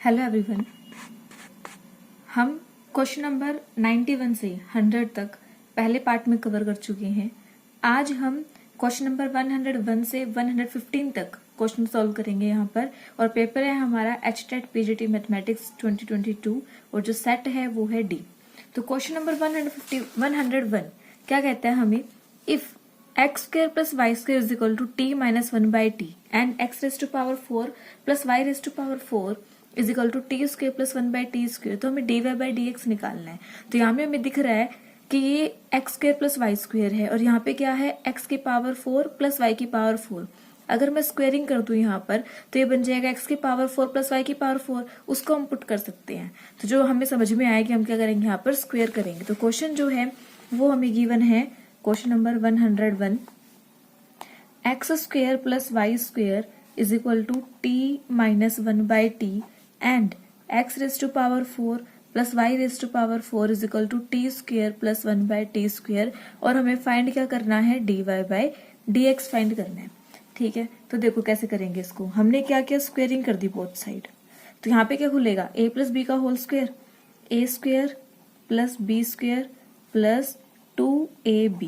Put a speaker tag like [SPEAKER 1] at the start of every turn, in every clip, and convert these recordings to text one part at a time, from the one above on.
[SPEAKER 1] Hello everyone. हम question number 91 से 100 तक पहले पार्ट में कवर कर चुके हैं। आज हम क्वेश्चन नंबर 101 से 115 तक क्वेश्चन सॉल्व करेंगे यहाँ पर। और पेपर है हमारा HTET PGT मैथमेटिक्स 2022 और जो सेट है वो है डी। तो क्वेश्चन नंबर 101 क्या कहता है हमें, if x square plus y square is equal to t minus 1 by t and x raised to power 4 plus y raised to power 4 is equal to T square plus 1 by T square. तो हमें D Y by D X निकालना है। तो यहाँ पे हमें दिख रहा है कि ये X square plus Y square है और यहाँ पे क्या है एक्स की पावर 4 प्लस वाई की पावर 4। अगर मैं स्क्वेयरिंग कर दूं यहाँ पर तो ये बन जाएगा एक्स की पावर 4 प्लस वाई की पावर 4। उसको हम पुट कर सकते हैं। तो जो हमें समझ में आया कि हम क्या करेंगे, यहाँ पर स्क्वेयर करेंगे। तो क्वेश्चन जो है वो हमें गिवन है question number 101, X square plus Y square is equal to T minus 1 by T and x raised to power 4 plus y raised to power 4 is equal to t square plus 1 by t square। और हमें find क्या करना है, dy by dx find करना है। ठीक है, तो देखो कैसे करेंगे इसको। हमने क्या किया, स्क्वेयरिंग कर दी बोथ साइड। तो यहाँ पे क्या खुलेगा, a प्लस बी का whole square, a square plus B square plus 2ab।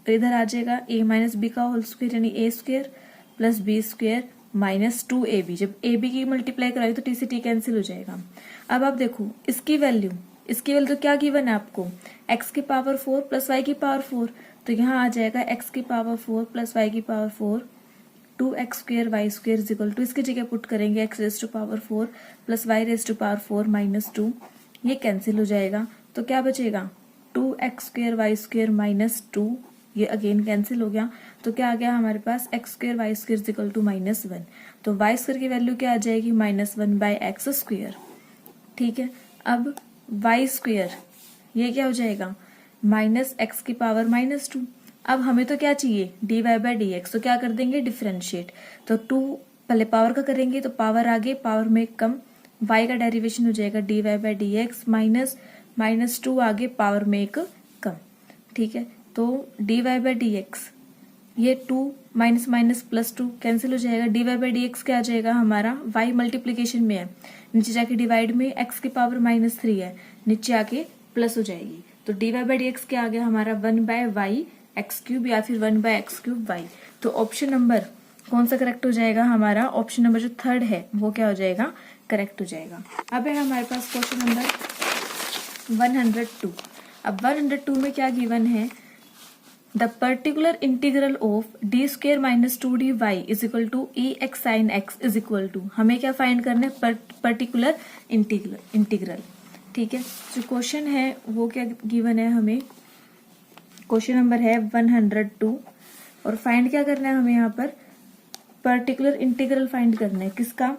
[SPEAKER 1] तो इधर आ जाएगा a माइनस बी का होल स्क्वेयर यानी a square plus B square minus 2ab। जब ab की मल्टीप्लाई कराई तो t से t कैंसिल हो जाएगा। अब आप देखो इसकी वैल्यू तो क्या गिवन है आपको, x की पावर 4 प्लस y की पावर 4। तो यहाँ आ जाएगा x की पावर 4 प्लस y की power 4 2x square Y square is equal to, इसकी जगह पुट करेंगे x raise to power 4 plus y raise to power 4 minus 2। ये कैंसिल हो जाएगा तो क्या बचेगा, 2x square Y square minus 2। ये अगेन कैंसिल हो गया तो क्या आ गया हमारे पास, x square Y square is equal to minus 1। तो वाई स्क्वेयर की वैल्यू क्या आ जाएगी, माइनस 1 बाई एक्स स्क्वेयर। ठीक है, अब वाई स्क्वेयर ये क्या हो जाएगा, माइनस एक्स की पावर माइनस 2। अब हमें तो क्या चाहिए, D Y by D X. तो क्या कर देंगे, डिफरेंशिएट। तो 2 पहले पावर का करेंगे तो पावर आगे, पावर में कम, वाई का डेरिवेशन हो जाएगा D Y by D X minus 2 आगे, पावर में एक कम। ठीक है, तो D Y by D X, ये 2 माइनस माइनस प्लस 2 कैंसिल हो जाएगा। D Y by D X क्या आ जाएगा हमारा, y मल्टीप्लीकेशन में है, नीचे जाके डिवाइड में x की पावर माइनस 3 है, नीचे आके प्लस हो जाएगी। तो D Y by D X क्या आ गया हमारा, 1 बाय वाई एक्स क्यूब या फिर 1 बाय एक्स क्यूब वाई। तो ऑप्शन नंबर कौन सा करेक्ट हो जाएगा हमारा, ऑप्शन नंबर जो थर्ड है वो क्या हो जाएगा, करेक्ट हो जाएगा। अब है हमारे पास क्वेश्चन नंबर 102। अब 102 में क्या गिवन है, the particular integral of D square minus 2dy is equal to E X sine X is equal to, हमें क्या फाइंड करना है, पर्टिकुलर इंटीग्रल। ठीक है, जो क्वेश्चन है वो क्या गिवन है हमें, क्वेश्चन नंबर है 102 और फाइंड क्या करना है हमें यहाँ पर, पर्टिकुलर इंटीग्रल फाइंड करना है किसका,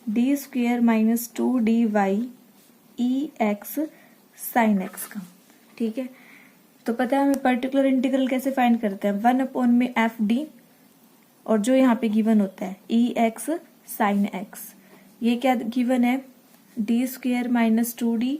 [SPEAKER 1] डी स्क्वेयर माइनस 2dy ई एक्स साइन एक्स का। ठीक है, तो पता है हमें पर्टिकुलर इंटीग्रल कैसे फाइंड करते हैं, 1 अपॉन में एफ डी और जो यहाँ पे गिवन होता है ई एक्स साइन एक्स। ये क्या गिवन है, डी स्क्वेयर माइनस 2d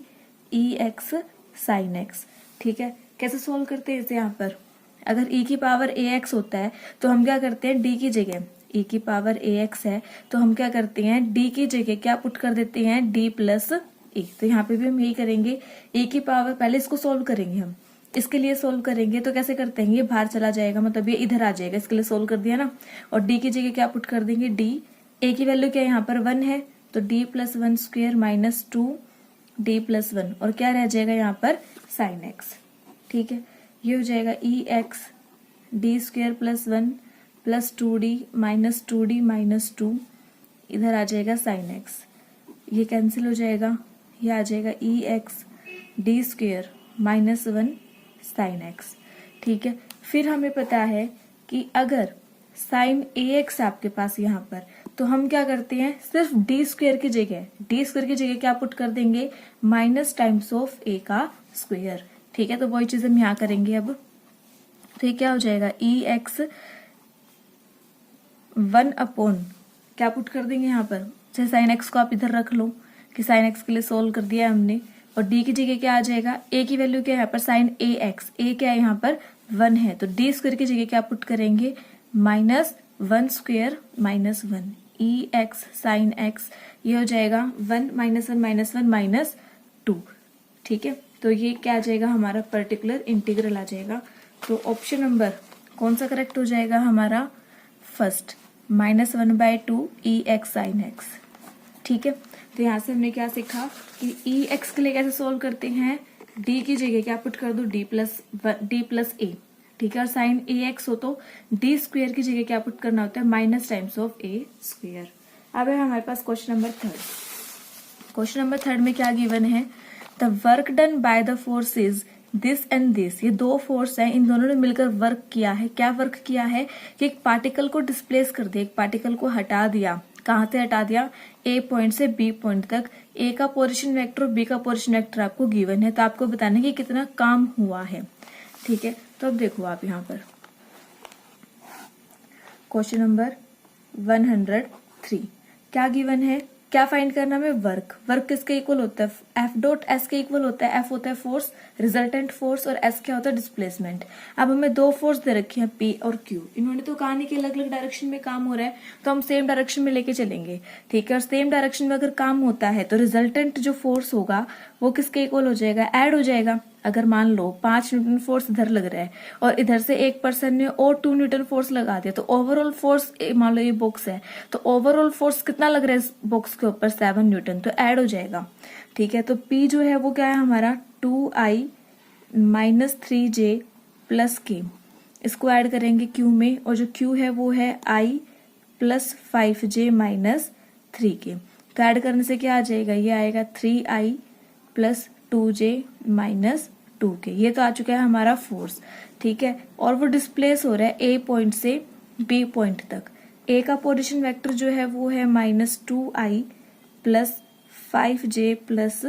[SPEAKER 1] ई एक्स साइन एक्स। ठीक है, कैसे सोल्व करते हैं इसे, यहाँ पर अगर e की पावर ए एक्स होता है तो हम क्या करते हैं, d की जगह e की पावर ए एक्स है तो हम क्या करते हैं, d की जगह क्या पुट कर देते हैं, d प्लस ए। तो यहाँ पे भी हम यही करेंगे, e की पावर, पहले इसको सोल्व करेंगे हम, इसके लिए सोल्व करेंगे तो कैसे करते हैं, ये बाहर चला जाएगा मतलब ये इधर आ जाएगा, इसके लिए सोल्व कर दिया ना। और d की जगह क्या पुट कर देंगे, d, a की वैल्यू क्या यहाँ पर 1 है तो d plus 1 square minus 2 d plus 1 और क्या रह जाएगा यहाँ पर साइन एक्स। ठीक है, ये हो जाएगा e x d square plus 1 plus 2d minus 2d minus 2, इधर आ जाएगा साइन एक्स, ये कैंसिल हो जाएगा, ये आ जाएगा e x d square minus 1 sine x. ठीक है, फिर हमें पता है कि अगर साइन ए एक्स आपके पास यहाँ पर, तो हम क्या करते हैं, सिर्फ डी स्क्वेयर की जगह क्या पुट कर देंगे, माइनस टाइम्स ऑफ ए का स्क्वेयर। ठीक है, तो वही चीज हम यहाँ करेंगे अब। तो ये क्या हो जाएगा, ई एक्स 1 अपॉन क्या पुट कर देंगे यहाँ पर, चाहे साइन एक्स को आप इधर रख लो कि साइन एक्स के लिए सोल्व कर दिया है हमने, और d की जगह क्या आ जाएगा, a की वैल्यू क्या है यहाँ पर, साइन ए एक्स, a क्या है यहाँ पर 1 है तो d स्क्वायर की जगह क्या पुट करेंगे, माइनस 1 स्क्वायर माइनस 1 ई एक्स साइन एक्स, ये हो जाएगा 1 -1 -1 -2। ठीक है, तो ये क्या आ जाएगा हमारा पर्टिकुलर इंटीग्रल आ जाएगा। तो ऑप्शन नंबर कौन सा करेक्ट हो जाएगा हमारा, फर्स्ट -1/2 ई एक्स साइन एक्स। ठीक है, तो यहाँ से हमने क्या सीखा कि ई एक्स के लिए कैसे सोल्व करते हैं, डी की जगह क्या पुट कर दो डी प्लस ए। ठीक है, और साइन ए एक्स हो तो डी स्क्वेयर की जगह क्या पुट करना होता है, minus times of a square. अब है हमारे पास question number third. Question number third में क्या गिवन है, the work done by the forces this and this, ये दो फोर्स है, इन दोनों ने मिलकर वर्क किया है। क्या वर्क किया है कि एक पार्टिकल को डिस्प्लेस कर दिया, एक पार्टिकल को हटा दिया। कहाँ से हटा दिया, ए पॉइंट से बी पॉइंट तक। ए का पोजीशन वेक्टर और बी का पोजीशन वेक्टर आपको गिवन है, तो आपको बताना है कि कितना काम हुआ है। ठीक है, तो अब देखो आप यहाँ पर क्वेश्चन नंबर 103 क्या गिवन है, क्या फाइंड करना है, वर्क। वर्क किसके इक्वल होता है, एफ डॉट एस के इक्वल होता है। एफ होता है फोर्स, रिजल्टेंट फोर्स, और एस क्या होता है, डिस्प्लेसमेंट। अब हमें दो फोर्स दे रखी हैं पी और क्यू, इन्होंने तो कहा नहीं कि अलग अलग डायरेक्शन में काम हो रहा है, तो हम सेम डायरेक्शन में लेके चलेंगे। ठीक है, और सेम डायरेक्शन में अगर काम होता है तो रिजल्टेंट जो फोर्स होगा वो किसके इक्वल हो जाएगा, ऐड हो जाएगा। अगर मान लो 5 न्यूटन फोर्स इधर लग रहा है और इधर से एक पर्सन ने और 2 न्यूटन फोर्स लगा दिया, तो ओवरऑल फोर्स, मान लो ये बॉक्स है, तो ओवरऑल फोर्स कितना लग रहा है इस बॉक्स के ऊपर, 7 न्यूटन, तो ऐड हो जाएगा। ठीक है, तो P जो है वो क्या है हमारा 2I - 3J प्लस K, इसको ऐड करेंगे Q में, और जो Q है वो है I प्लस 5J - 3K। तो ऐड करने से क्या आ जाएगा, ये आएगा 3I प्लस 2J - 2K। ये तो आ चुका है हमारा फोर्स। ठीक है, और वो डिस्प्लेस हो रहा है ए पॉइंट से बी पॉइंट तक। ए का पोजीशन वेक्टर जो है वो है -2I plus 5J plus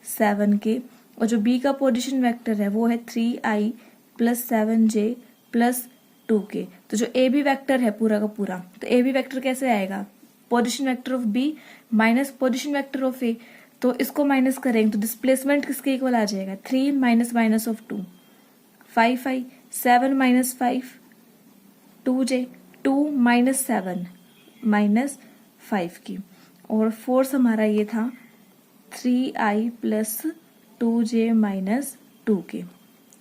[SPEAKER 1] 7K, और जो बी का पोजीशन वेक्टर है वो है 3I plus 7J plus 2K। तो जो ए बी वैक्टर है पूरा का पूरा, तो ए बी वैक्टर कैसे आएगा, position vector of b minus position vector of a, तो इसको माइनस करेंगे तो डिस्प्लेसमेंट किसके इक्वल आ जाएगा, 3 माइनस ऑफ 2 5I 7 - 5 2J 2 - 7 -5 की, और फोर्स हमारा ये था 3I प्लस 2J - 2K।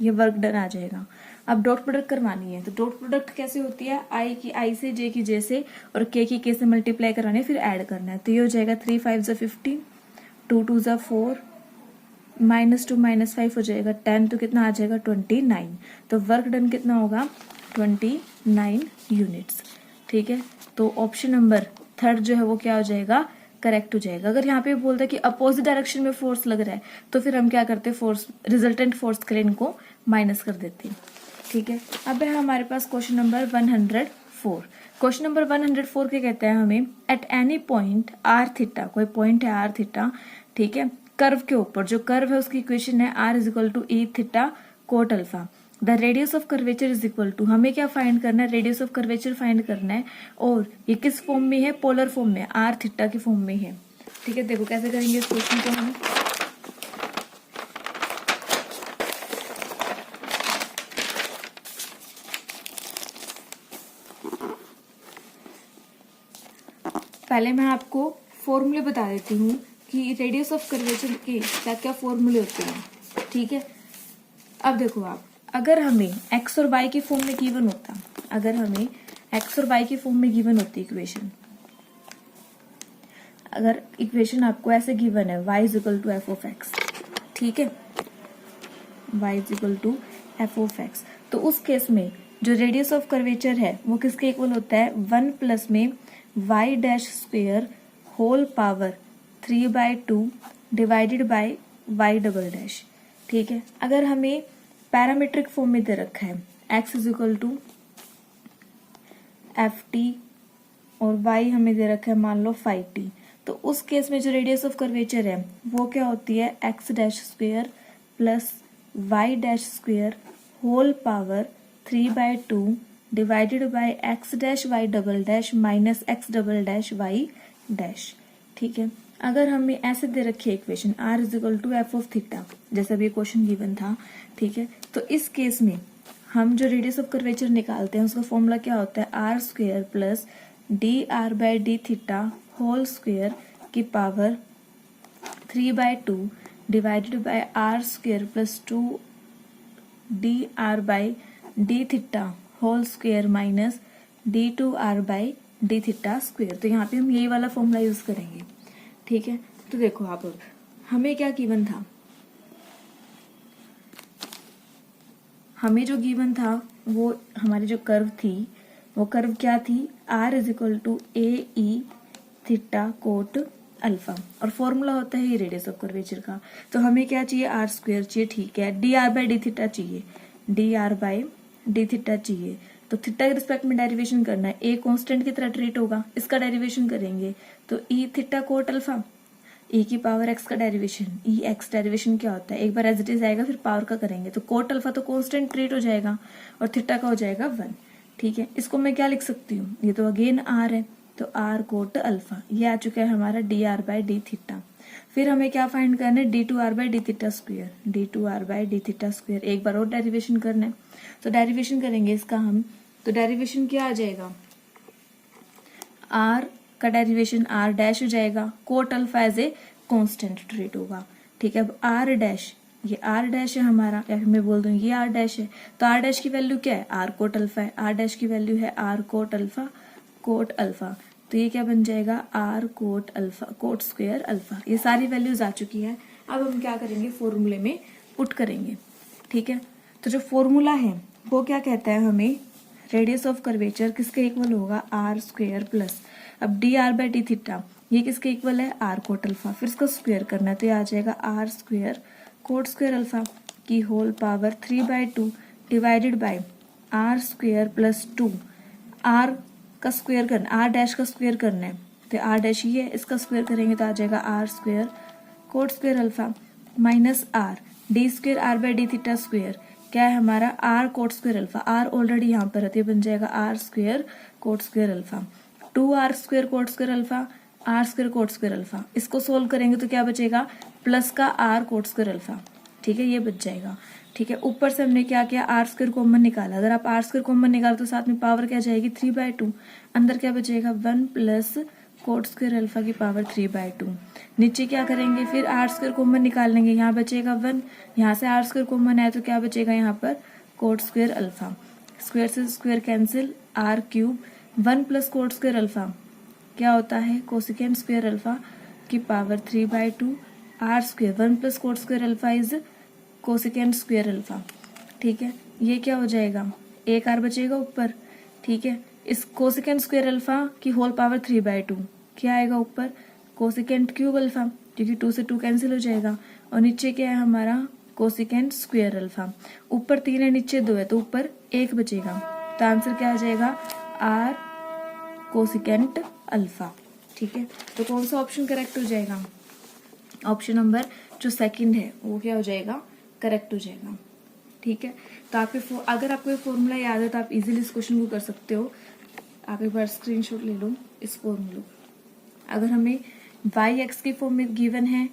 [SPEAKER 1] ये वर्क डन आ जाएगा। अब डॉट प्रोडक्ट करवानी है, तो डॉट प्रोडक्ट कैसे होती है, आई की आई से, जे की जे से, और के की के से मल्टीप्लाई करानी है, फिर ऐड करना है। तो ये हो जाएगा 3 × 5 = 15, 2 × 2 = 4, -2 - 5 हो जाएगा 10, तो कितना आ जाएगा 29। तो वर्क डन कितना होगा 29 यूनिट्स। ठीक है, तो ऑप्शन नंबर थर्ड जो है वो क्या हो जाएगा, करेक्ट हो जाएगा। अगर यहाँ पे बोलता है कि अपोजिट डायरेक्शन में फोर्स लग रहा है, तो फिर हम क्या करते हैं, फोर्स रिजल्टेंट फोर्स के लिए इनको माइनस कर देते हैं। ठीक है, अब है हमारे पास क्वेश्चन नंबर 104। क्वेश्चन नंबर 104 क्या कहता है हमें, at any point R theta, कोई पॉइंट है आर थीटा, ठीक है, कर्व के ऊपर, जो कर्व है उसकी इक्वेशन है r = e theta cot alpha. The radius of curvature is equal to, हमें क्या फाइंड करना है, रेडियस ऑफ कर्वेचर फाइंड करना है, और ये किस फॉर्म में है, पोलर फॉर्म में, आर थीटा की फॉर्म में है। ठीक है, देखो कैसे करेंगे इस क्वेश्चन को हम। पहले मैं आपको फॉर्मूले बता देती हूँ कि रेडियस ऑफ कर्वेचर के क्या क्या फॉर्मूले होते हैं। ठीक है, अब देखो आप, अगर हमें x और y की फॉर्म में गिवन होता, अगर हमें x और y की फॉर्म में गिवन होती इक्वेशन, अगर इक्वेशन आपको ऐसे गिवन है y = f(x), ठीक है, y = f(x), तो उस केस में जो रेडियस ऑफ कर्वेचर है वो किसके इक्वल होता है, 1 प्लस में y' whole power 3/2 divided by y'। ठीक है, अगर हमें पैरामीट्रिक फॉर्म में दे रखा है x = ft और y हमें दे रखा है मान लो 5t, तो उस केस में जो रेडियस ऑफ कर्वेचर है वो क्या होती है, x' plus y' whole power 3/2 divided by x' minus x'। ठीक है, अगर हमें ऐसे दे रखी है इक्वेशन r = f(θ), जैसा भी क्वेश्चन गिवन था, ठीक है, तो इस केस में हम जो रेडियस ऑफ कर्वेचर निकालते हैं उसका फॉर्मूला क्या होता है, r² plus d are by D theta whole square की power 3/2 divided by r square plus 2 d are by D theta whole square minus d2r by D theta square. तो यहाँ पे हम यही वाला फॉर्मूला यूज करेंगे, ठीक है। तो देखो आप अब हमें क्या गिवन था, हमें जो गिवन था वो हमारी जो कर्व थी वो कर्व क्या थी, r is equal to A E theta cot alpha, और फॉर्मूला होता है ये रेडियस ऑफ कर्वेचर का। तो हमें क्या चाहिए, आर स्क्वायर चाहिए, ठीक है। D are by D theta चाहिए, d are by D theta चाहिए। तो थीटा के रिस्पेक्ट में डेरिवेशन करना है, ए कांस्टेंट की तरह ट्रीट होगा, इसका डेरिवेशन करेंगे तो ई थीटा कोट अल्फा, ई की पावर एक्स का डेरिवेशन, ई एक्स डेरिवेशन क्या होता है, एक बार एज इट इज आएगा फिर पावर का करेंगे, तो कोट अल्फा तो कांस्टेंट ट्रीट हो जाएगा और थीटा का हो जाएगा 1, ठीक है। इसको मैं क्या लिख सकती हूँ, ये तो अगेन आर है, तो आर कोट अल्फा, ये आ चुका है हमारा D are by D theta. फिर हमें क्या फाइंड करना है, D two R by D theta square, D two R by D theta square, एक बार और डेरिवेशन करना है। तो डेरिवेशन करेंगे इसका हम, तो डेरिवेशन क्या आ जाएगा, आर का डेरिवेशन आर डैश हो जाएगा, cot alpha as a constant treat होगा, ठीक है। अब आर डैश, ये आर डैश है हमारा, या फिर मैं बोल दूं ये आर डैश है, तो आर डैश की वैल्यू क्या है, आर कोट अल्फा है, आर डैश की वैल्यू है R cot alpha, cot alpha, तो ये क्या बन जाएगा, R cot alpha cot square alpha. ये सारी वैल्यूज आ चुकी है। अब हम क्या करेंगे, फॉर्मूले में पुट करेंगे, ठीक है। तो जो फॉर्मूला है वो क्या कहता है हमें, रेडियस ऑफ कर्वेचर किसके इक्वल होगा, आर स्क्वायर प्लस, अब D R by D theta ये किसके इक्वल है, आर कोट अल्फा, फिर इसको स्क्वायर करना है, तो ये आ जाएगा are square cot square alpha की whole power 3/2 divided by r square plus 2, r का स्क्वायर करना, आर डैश का स्क्वायर करना है, तो आर डैश ही है, इसका स्क्वायर करेंगे तो आ जाएगा are square cot square alpha minus R D square R by D theta square, क्या है हमारा R cot square alpha, R already यहाँ पर है तो ये बन जाएगा are square cot square alpha, 2r square cot square alpha, R square cot square alpha, इसको सोल्व करेंगे तो क्या बचेगा, प्लस का आर कोट स्क्वायर अल्फा, ठीक है, ये बच जाएगा, ठीक है। ऊपर से हमने क्या किया, आर स्क्वायर कॉमन निकाला, अगर आप आर स्क्वायर कॉमन निकालो तो साथ में पावर क्या जाएगी 3/2, अंदर क्या बचेगा 1 प्लस कोट स्क्वायर अल्फा की पावर 3/2, नीचे क्या करेंगे, फिर आर स्क्वायर कॉमन निकाल लेंगे, यहाँ बचेगा 1, यहाँ से आर स्क्वायर कॉमन है तो क्या बचेगा यहाँ पर कोट स्क्वायर अल्फा, स्क्वायर से square cancel, R cube 1 plus cot square alpha क्या होता है, कोसिकेंट स्क्वायर अल्फा की power 3/2, R square 1 plus cot square alpha is cosecant square alpha, ठीक है। ये क्या हो जाएगा, एक आर बचेगा ऊपर, ठीक है। इस कोसिकेंट स्क्वायर अल्फा की होल पावर 3/2 क्या आएगा ऊपर, कोसिकेंट क्यूब अल्फा, क्योंकि 2 से 2 कैंसिल हो जाएगा, और नीचे क्या है हमारा कोसिकेंट स्क्वायर अल्फा, ऊपर 3 है नीचे 2 है तो ऊपर 1 बचेगा, तो आंसर क्या आ जाएगा आर कोसिकेंट अल्फा, ठीक है। तो कौन सा ऑप्शन करेक्ट हो जाएगा, ऑप्शन नंबर जो सेकंड है वो क्या हो जाएगा, करेक्ट हो जाएगा, ठीक है। तो आपके अगर आपको ये फॉर्मूला याद है तो आप इजीली इस क्वेश्चन को कर सकते हो, आप एक बार स्क्रीनशॉट ले लो इस फॉर्मूले। अगर हमें वाई एक्स की फॉर्म में गिवन है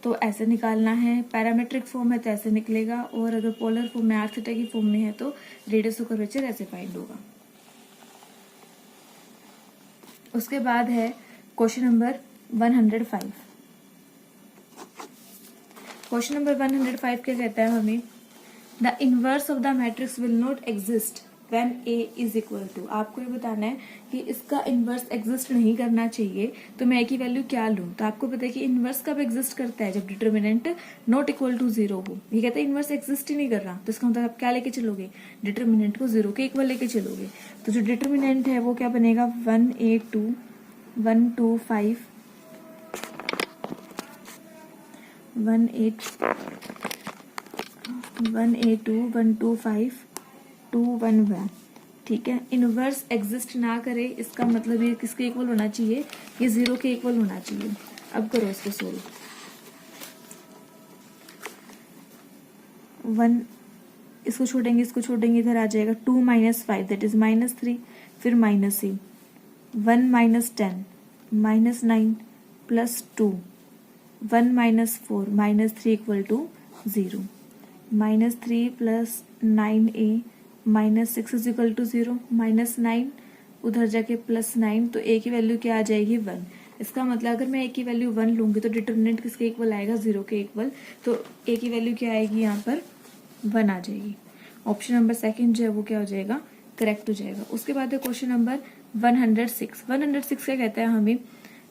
[SPEAKER 1] तो ऐसे निकालना है, पैरामेट्रिक फॉर्म है तो ऐसे निकलेगा, और अगर पोलर फॉर्म में आर थीटा की फॉर्म में है तो रेडियस ऑफ कर्वेचर ऐसे फाइंड होगा। उसके बाद है क्वेश्चन नंबर 105। क्वेश्चन नंबर 105 क्या कहता है हमें, the inverse of the matrix will not exist when A is equal to, आपको ये बताना है कि इसका इनवर्स एग्जिस्ट नहीं करना चाहिए तो मैं ए की वैल्यू क्या लूं। तो आपको पता है कि इनवर्स कब एग्जिस्ट करता है, जब डिटर्मिनेंट नॉट इक्वल टू 0 हो। ये कहते हैं इनवर्स एग्जिस्ट ही नहीं कर रहा, तो इसका मतलब आप क्या लेके चलोगे, डिटर्मिनेंट को 0 के इक्वल लेके चलोगे। तो जो डिटर्मिनेंट है वो क्या बनेगा 182 125 182 125 211, ठीक है। इनवर्स एग्जिस्ट ना करे इसका मतलब ये किसके इक्वल होना चाहिए, ये 0 के इक्वल होना चाहिए। अब करो इसको सोल्व, 1 इसको छोड़ेंगे इधर आ जाएगा 2 - 5 दैट इज -3, फिर माइनस ही 1 - 10 -9 plus 2 1 - 4 -3 equal to 0, -3 plus 9a -6 is equal to 0, -9 उधर जाके +9, तो a की वैल्यू क्या आ जाएगी 1। इसका मतलब अगर मैं a की वैल्यू 1 लूंगी तो डिटर्मिनेंट किसके इक्वल आएगा, 0 के इक्वल। तो a की वैल्यू क्या आएगी यहाँ पर 1 आ जाएगी। ऑप्शन नंबर सेकंड जो है वो क्या हो जाएगा, करेक्ट हो जाएगा। उसके बाद है क्वेश्चन नंबर 106। 106 क्या कहता है हमें,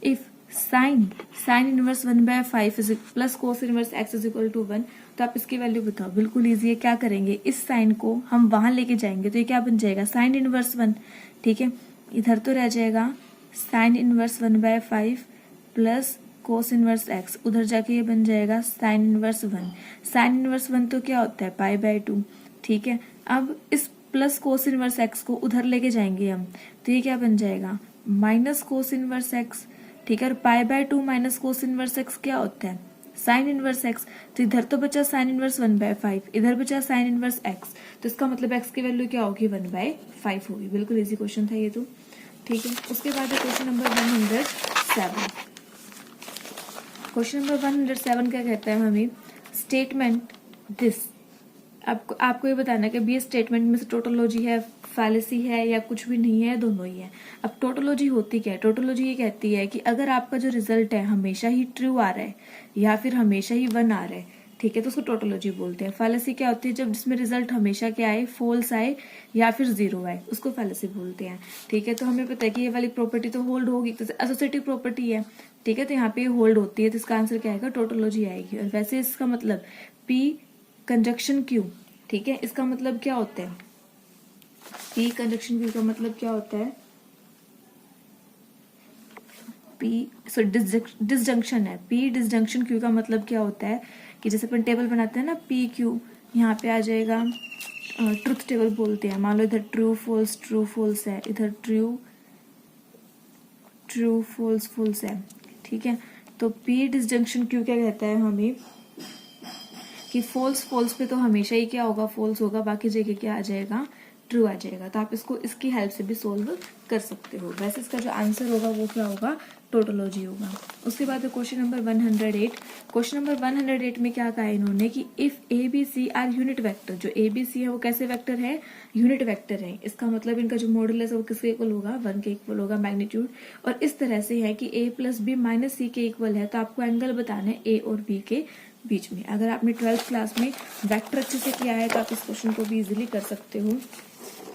[SPEAKER 1] if sine inverse 1/5 plus cos inverse x is equal to 1, तो आप इसकी वैल्यू बताओ। बिल्कुल ईजी है, क्या करेंगे, इस साइन को हम वहां लेके जाएंगे तो ये क्या बन जाएगा, साइन इनवर्स 1। ठीक है, इधर तो रह जाएगा sign inverse 1/5 plus cos inverse x, उधर जाके ये बन जाएगा साइन इनवर्स 1। साइन इनवर्स 1 तो क्या होता है π/2। ठीक है, अब इस प्लस कोस इनवर्स x को उधर लेके जाएंगे हम, तो ये क्या बन जाएगा माइनस कोस इनवर्स x। ठीक है, और π/2 माइनस कोस इनवर्स x क्या होता है, साइन इनवर्स x। तो इधर तो बचा साइन इनवर्स 1/5, इधर बचा साइन इनवर्स x, तो इसका मतलब x की वैल्यू क्या होगी 1/5 होगी। बिल्कुल इजी क्वेश्चन था ये तो। ठीक है, उसके बाद है क्वेश्चन नंबर 107। क्वेश्चन नंबर 107 क्या कहता है हमें, स्टेटमेंट दिस। आपको ये बताना है कि बी स्टेटमेंट में से टोटोलॉजी है, फैलेसी है या कुछ भी नहीं है, दोनों ही है। अब टोटोलॉजी होती क्या है, टोटोलॉजी ये कहती है कि अगर आपका जो रिजल्ट है हमेशा ही ट्रू आ रहा है या फिर हमेशा ही 1 आ रहा है, ठीक है, तो उसको टोटोलॉजी बोलते हैं। फैलेसी क्या होती है, जब जिसमें रिजल्ट हमेशा क्या आए, फॉल्स आए या फिर 0 आए, उसको फैलेसी बोलते हैं। ठीक है, तो हमें पता है कि ये वाली प्रॉपर्टी तो होल्ड होगी, तो एसोसिएटिव प्रॉपर्टी है। ठीक है, तो यहाँ पे होल्ड होती है, तो इसका आंसर क्या आएगा, टोटोलॉजी आएगी। और वैसे इसका मतलब पी कंजक्शन क्यू, ठीक है, इसका मतलब क्या होता है, पी कंजक्शन क्यू का मतलब क्या होता है, पी डिसजंक्शन है। पी डिसजंक्शन क्यू का मतलब क्या होता है कि जैसे अपन टेबल बनाते हैं ना, पी क्यू, यहाँ पे आ जाएगा ट्रुथ टेबल बोलते हैं। मान लो इधर ट्रू फॉल्स है, इधर ट्रू फॉल्स है। ठीक है, तो पी डिसजंक्शन क्यू क्या कहता है हमें कि फॉल्स पे तो हमेशा ही क्या होगा, फॉल्स होगा, बाकी जगह क्या आ जाएगा, ट्रू आ जाएगा। तो आप इसको इसकी हेल्प से भी सोल्व कर सकते हो। वैसे इसका जो आंसर होगा वो क्या होगा, टोटोलॉजी होगा। उसके बाद क्वेश्चन नंबर 108। क्वेश्चन नंबर 108 में क्या कहा है इन्होंने कि if A B C are unit vector, जो ए बी सी है वो कैसे वेक्टर है, यूनिट वेक्टर है। इसका मतलब इनका जो मॉडुलस है वो किसके इक्वल होगा, 1 के इक्वल होगा, मैग्नीट्यूड। और इस तरह से है कि a प्लस बी माइनस सी के इक्वल है, तो आपको एंगल बताना है a और b के बीच में। अगर आपने 12th क्लास में वेक्टर अच्छे से किया है तो आप इस क्वेश्चन को भी इजीली कर सकते हो।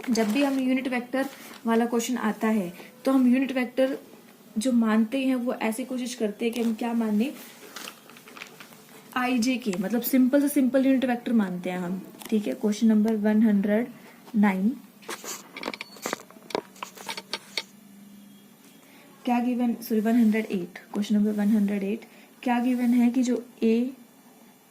[SPEAKER 1] जब भी हम यूनिट वेक्टर वाला क्वेश्चन आता है तो हम यूनिट वेक्टर जो मानते हैं वो ऐसी कोशिश करते हैं कि हम क्या माने, आई के, मतलब सिंपल से सिंपल यूनिट वेक्टर मानते हैं हम। ठीक है, क्वेश्चन नंबर 109 क्या गिवन, 108, क्वेश्चन नंबर 108 क्या गिवन है कि जो ए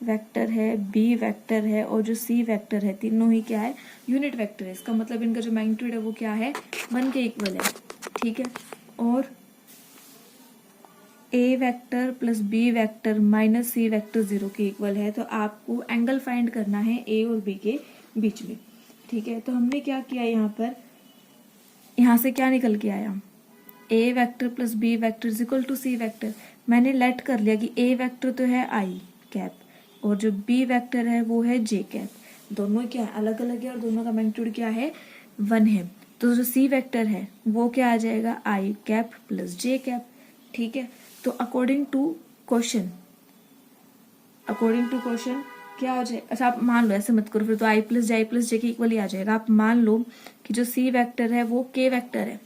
[SPEAKER 1] वेक्टर है, बी वेक्टर है और जो सी वेक्टर है, तीनों ही क्या है, यूनिट वेक्टर है। इसका मतलब इनका जो मैग्नीट्यूड है वो क्या है, 1 के इक्वल है। ठीक है, और a vector plus b vector minus c vector 0 के इक्वल है। तो आपको एंगल फाइंड करना है ए और बी के बीच में। ठीक है, तो हमने क्या किया यहाँ पर, यहाँ से क्या निकल के आया, a vector plus b vector is equal to c vector. मैंने लेट कर लिया कि ए वेक्टर तो है आई कैप और जो बी वेक्टर है वो है जे कैप। दोनों क्या है, अलग अलग है और दोनों का मैग्नीट्यूड क्या है, 1 है। तो जो सी वेक्टर है वो क्या आ जाएगा, आई कैप प्लस जे कैप। ठीक है, तो अकॉर्डिंग टू क्वेश्चन क्या हो जाए, अच्छा आप मान लो, ऐसे मत करो फिर, तो आई प्लस जे के इक्वल ही आ जाएगा। आप मान लो कि जो सी वेक्टर है वो के वेक्टर है।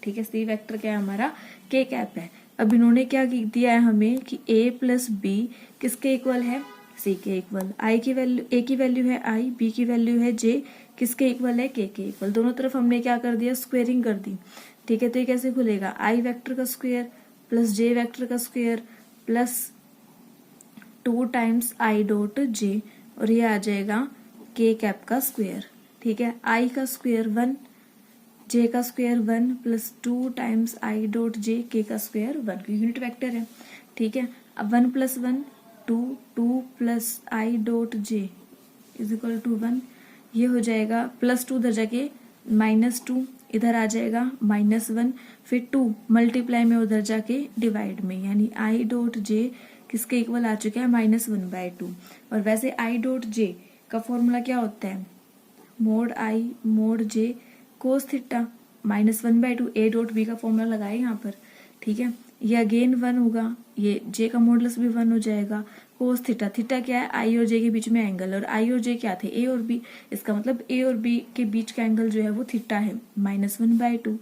[SPEAKER 1] ठीक है, सी वेक्टर क्या है हमारा, के कैप है। अब इन्होंने क्या दिया है हमें कि a प्लस बी किसके इक्वल है, सी के इक्वल। आई की वैल्यू, ए की वैल्यू है आई, बी की वैल्यू है जे, किसके इक्वल है, के इक्वल। दोनों तरफ हमने क्या कर दिया, स्क्वेयरिंग कर दी। ठीक है, तो ये कैसे खुलेगा, आई वेक्टर का स्क्वायर प्लस जे वेक्टर का square plus 2 times I dot जे, और ये आ जाएगा के कैप का स्क्वायर। ठीक है, आई का स्क्वायर 1, जे का square 1 plus 2 times I dot जे, के का स्क्वायर 1, यूनिट वेक्टर है। ठीक है, अब 1 plus 1 2 plus I dot J is equal to 1, ये हो जाएगा प्लस 2 उधर जाके -2, इधर आ जाएगा -1, फिर 2 मल्टीप्लाई में उधर जाके डिवाइड में, यानी आई डॉट जे किसके इक्वल आ चुका है, -1/2। और वैसे आई डॉट जे का फॉर्मूला क्या होता है, mode I mode J cos theta. -1/2 a dot b का फॉर्मूला लगाए यहाँ पर, ठीक है। ये अगेन 1 होगा, ये j का मॉडुलस भी 1 हो जाएगा। कोस थीटा, थीटा क्या है, आई और जे के बीच में एंगल, और आई और जे क्या थे, ए और बी, इसका मतलब ए और बी के बीच का एंगल जो है वो थीटा है, -1/2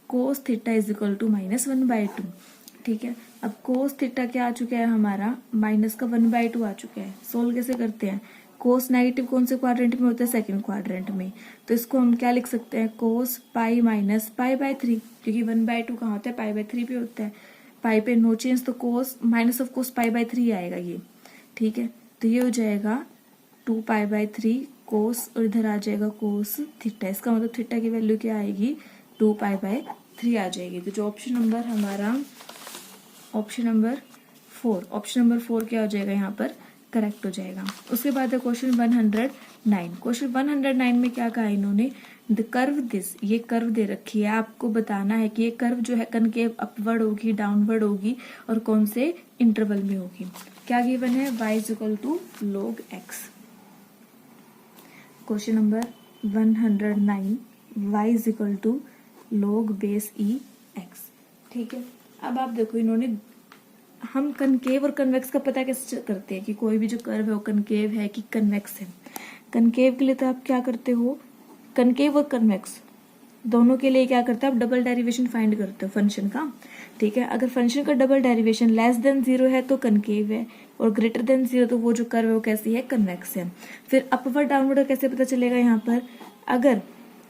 [SPEAKER 1] cos theta is equal to -1/2, ठीक है। अब कोस थीटा क्या आ चुका है हमारा, -1/2 आ चुका है। सोल्व कैसे करते हैं, कोस नेगेटिव कौन से क्वाड्रेंट में होता है, सेकंड क्वाड्रेंट में, तो इसको हम क्या लिख सकते हैं, कोस पाई माइनस पाई/3, क्योंकि 1/2 कहाँ होता है, पाई/3 पे होता है, पाई पे नो चेंज, तो कोस माइनस ऑफ कोस पाई/3 आएगा ये, ठीक है। तो ये हो जाएगा 2 पाई/3 कोस, और इधर आ जाएगा कोस थीटा, इसका मतलब थीटा की वैल्यू क्या आएगी, 2 पाई/3 आ जाएगी। तो जो ऑप्शन नंबर हमारा ऑप्शन नंबर 4 क्या हो जाएगा यहाँ पर, करेक्ट हो जाएगा। उसके बाद है क्वेश्चन 109। क्वेश्चन 109 में क्या कहा इन्होंने, द कर्व दिस, ये कर्व दे रखी है, आपको बताना है कि ये कर्व जो है कनकेव अपवर्ड होगी, डाउनवर्ड होगी, और कौन से इंटरवल में होगी। क्या गिवन है, y is equal to log x। Question number 109, y is equal to log base e x, ठीक है। अब आप देखो, इन्होंने, हम कनकेव और कन्वेक्स का पता कैसे करते हैं कि कोई भी जो कर्व है वो कनकेव है कि कन्वेक्स है। कनकेव के लिए तो आप क्या करते हो, कनकेव और कन्वेक्स दोनों के लिए क्या करते हो, आप डबल डेरिवेशन फाइंड करते हो फंक्शन का, ठीक है। अगर फंक्शन का डबल डेरिवेशन लेस देन 0 है तो कनकेव है, और ग्रेटर देन 0 तो वो जो कर्व है वो कैसी है, कन्वेक्स है। फिर अपवर्ड डाउनवर्ड कैसे पता चलेगा, यहाँ पर अगर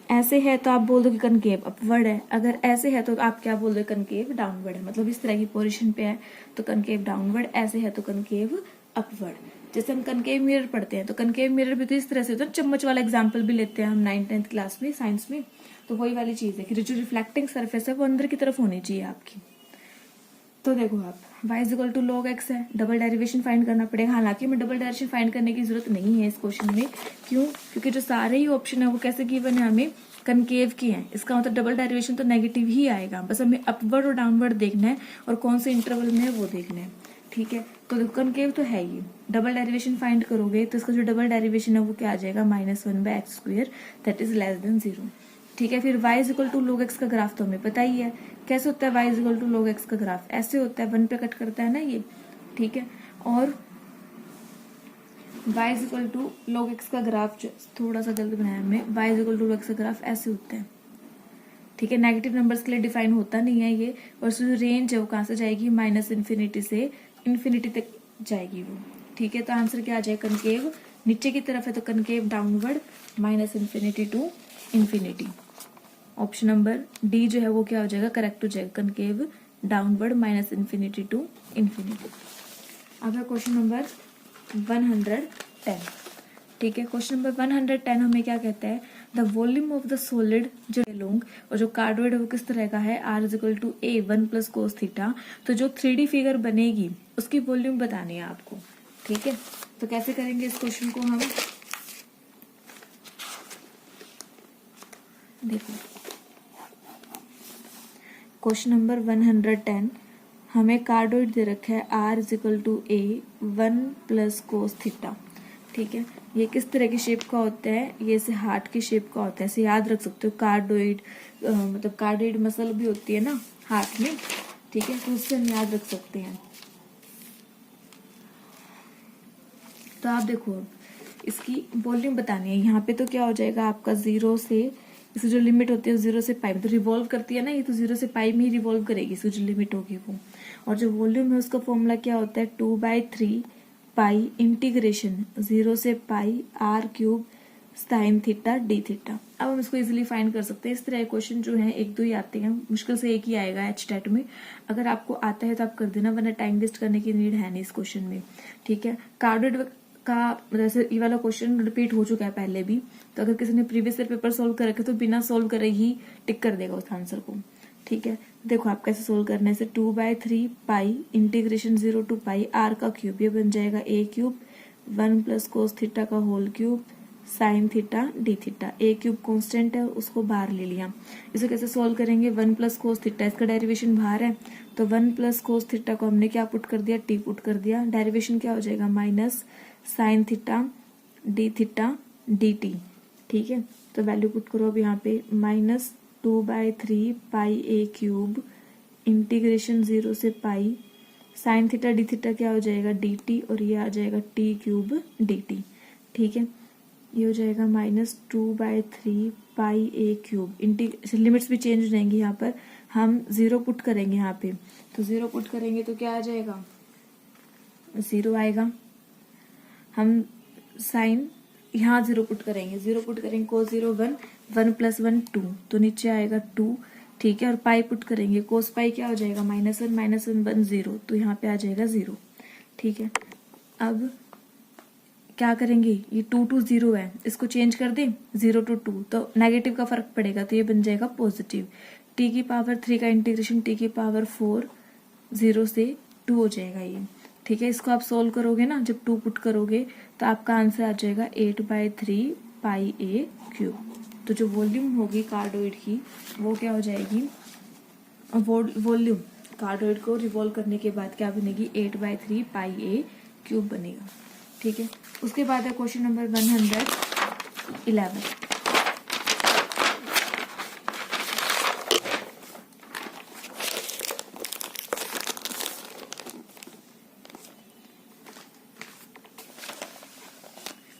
[SPEAKER 1] ऐसे है तो आप बोल दो कि कनकेव अपवर्ड है, अगर ऐसे है तो आप क्या बोल दो, कनकेव डाउनवर्ड है, मतलब इस तरह की पोजीशन पे है तो कनकेव डाउनवर्ड, ऐसे है तो कनकेव अपवर्ड। जैसे हम कनकेव मिरर पढ़ते हैं तो कनकेव मिरर भी तो इस तरह से होता है, चम्मच वाला एग्जाम्पल भी लेते हैं हम 9th-10th क्लास में साइंस में, तो वही वाली चीज है कि जो रिफ्लेक्टिंग सरफेस है वो अंदर की तरफ होनी चाहिए आपकी। तो देखो आप, y is equal to log x है, डबल डेरिवेशन फाइंड करना पड़ेगा। हालांकि हमें डबल डेरिवेशन फाइंड करने की जरूरत नहीं है इस क्वेश्चन में, क्यों, क्योंकि जो सारे ही ऑप्शन है वो कैसे गिवन है, हमें कनकेव की है, इसका मतलब डबल डेरिवेशन तो नेगेटिव ही आएगा, बस हमें अपवर्ड और डाउनवर्ड देखना है और कौन से इंटरवल में है वो देखना है, ठीक है। तो कनकेव तो है ही, डबल डेरिवेशन फाइंड करोगे तो इसका जो डबल डेरिवेशन है वो क्या आ जाएगा, -1/x², that is less than 0, ठीक है। फिर y is equal to log x का ग्राफ तो हमें पता ही है, कैसे होता है y is equal to log x का ग्राफ, ऐसे होता है, 1 पे कट करता है ना ये, ठीक है। और y is equal to log x का ग्राफ, थोड़ा सा गलत बनाया हमने, y is equal to log x का ग्राफ ऐसे होता है, ठीक है। नेगेटिव नंबर्स के लिए डिफाइन होता नहीं है ये, और जो रेंज है वो कहाँ से जाएगी, -∞ से ∞ तक जाएगी वो, ठीक है। तो आंसर क्या आ जाएगा, कनकेव नीचे की तरफ है तो concave downward, -∞ to ∞। Option number D जो है वो क्या हो जाएगा, करेक्ट हो जाएगा, कनकेव डाउनवर्ड -∞ टू ∞। अब है क्वेश्चन नंबर 110, ठीक है। क्वेश्चन नंबर 110 हमें क्या कहता है, the volume of the solid जो लोंग, और जो कार्डवर्ड है वो किस तरह का है, r is equal to a 1 + cos theta. तो जो 3D फिगर बनेगी उसकी वॉल्यूम बतानी है आपको, ठीक है। तो कैसे करेंगे इस क्वेश्चन को हम, देखो क्वेश्चन नंबर 110 हमें कार्डोइड दे रखा है, r is equal to a 1 + cos theta, ठीक है। ये किस तरह की शेप का होता है, ये ऐसे हार्ट की शेप का होता है, ऐसे याद रख सकते हो, कार्डोइड मतलब कार्डोइड मसल भी होती है ना हार्ट में, ठीक है, तो उससे हम याद रख सकते हैं। तो आप देखो इसकी वॉल्यूम बतानी है, यहाँ पे तो क्या हो जाएगा आपका 0 से, इसकी जो लिमिट होती है 0 से पाई, तो रिवॉल्व करती है ना ये, तो 0 से पाई में ही रिवॉल्व करेगी, इसकी जो लिमिट होगी वो। और जो वॉल्यूम है उसका फॉर्मूला क्या होता है, 2/3 पाई इंटीग्रेशन 0 से पाई r³ sin theta d theta. अब हम इसको इजीली फाइंड कर सकते हैं। इस तरह के क्वेश्चन जो है 1-2 ही आते हैं, मुश्किल से एक ही आएगा HTET में। अगर आपको आता है तो आप कर देना, वरना टाइम वेस्ट करने की नीड है नहीं इस क्वेश्चन में, ठीक है। कार्डोइड का जैसे ये वाला क्वेश्चन रिपीट हो चुका है पहले भी, तो अगर किसी ने प्रीवियस ईयर पेपर सोल्व कर रखे तो बिना सोल्व करे ही टिक कर देगा उस आंसर को, ठीक है। देखो आप कैसे सोल्व करने से, 2/3 पाई इंटीग्रेशन 0 टू पाई r³, ये बन जाएगा a³ 1 + cos थीटा का whole cube sin theta d theta. a³ constant है उसको बाहर ले लिया। इसे कैसे सोल्व करेंगे, 1 + cos थीटा, इसका डेरिवेशन बाहर है तो 1 + cos थीटा को हमने क्या पुट कर दिया, t पुट कर दिया। डेरिवेशन क्या हो जाएगा, minus sin theta d theta dt, ठीक है। तो वैल्यू पुट करो अब यहाँ पे, -sin 2/3 pi a cube integration 0 से pi sine theta D theta क्या हो जाएगा dt और ये आ जाएगा t क्यूब dt। ठीक है, ये हो जाएगा -2/3 पाई a क्यूब। लिमिट्स भी चेंज हो जाएंगी, यहाँ पर हम 0 पुट करेंगे यहाँ पे, तो 0 पुट करेंगे तो क्या आ जाएगा 0 आएगा। हम साइन यहाँ 0 पुट करेंगे, 0 पुट करेंगे cos 0 1, 1 + 1 2, तो नीचे आएगा 2। ठीक है, और पाई पुट करेंगे, cos पाई क्या हो जाएगा -1 -1 1 0, तो यहाँ पे आ जाएगा 0। ठीक है, अब क्या करेंगे, ये 2 to 0 है, इसको चेंज कर दें 0 to 2, तो नेगेटिव का फर्क पड़ेगा, तो ये बन जाएगा पॉजिटिव। t⁻3 का इंटीग्रेशन t⁻4 0 से 2 हो जाएगा ये। ठीक है, इसको आप सोल्व करोगे ना, जब 2 पुट करोगे तो आपका आंसर आ जाएगा 8/3 पाई a क्यूब। तो जो वॉल्यूम होगी कार्डोइड की वो क्या हो जाएगी, वॉल्यूम कार्डोइड को रिवॉल्व करने के बाद क्या बनेगी 8/3 पाई a क्यूब बनेगा। ठीक है, उसके बाद है क्वेश्चन नंबर 111।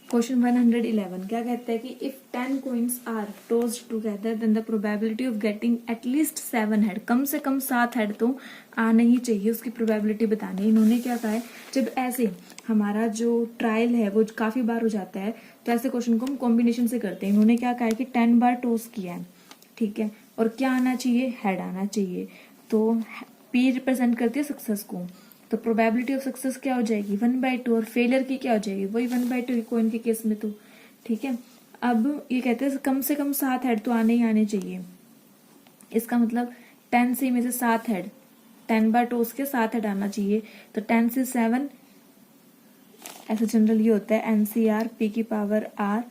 [SPEAKER 1] क्वेश्चन 111 क्या कहता है कि if 10 coins are tossed together then the probability of getting at least 7 head, कम से कम 7 हेड तो आने ही चाहिए, उसकी प्रोबेबिलिटी बतानी है। इन्होंने क्या कहा है, जब ऐसे हमारा जो ट्रायल है वो काफी बार हो जाता है तो ऐसे क्वेश्चन को हम कॉम्बिनेशन से करते हैं। इन्होंने क्या कहा है कि 10 बार टॉस किया है, ठीक है, और क्या आना चाहिए, हेड आना चाहिए, तो P रिप्रेजेंट करती है सक्सेस को, तो प्रोबेबिलिटी ऑफ सक्सेस क्या हो जाएगी 1/2, और फेलियर की क्या हो जाएगी वही 1/2 कॉइन के केस में। तो ठीक है, अब ये कहते हैं कम से कम 7 हेड तो आने ही आने चाहिए, इसका मतलब 10 से में से 7 हेड, 10 बार टॉस के 7 हेड आना चाहिए, तो 10 से 7 ऐसा जनरल ये होता है NCR P⁻r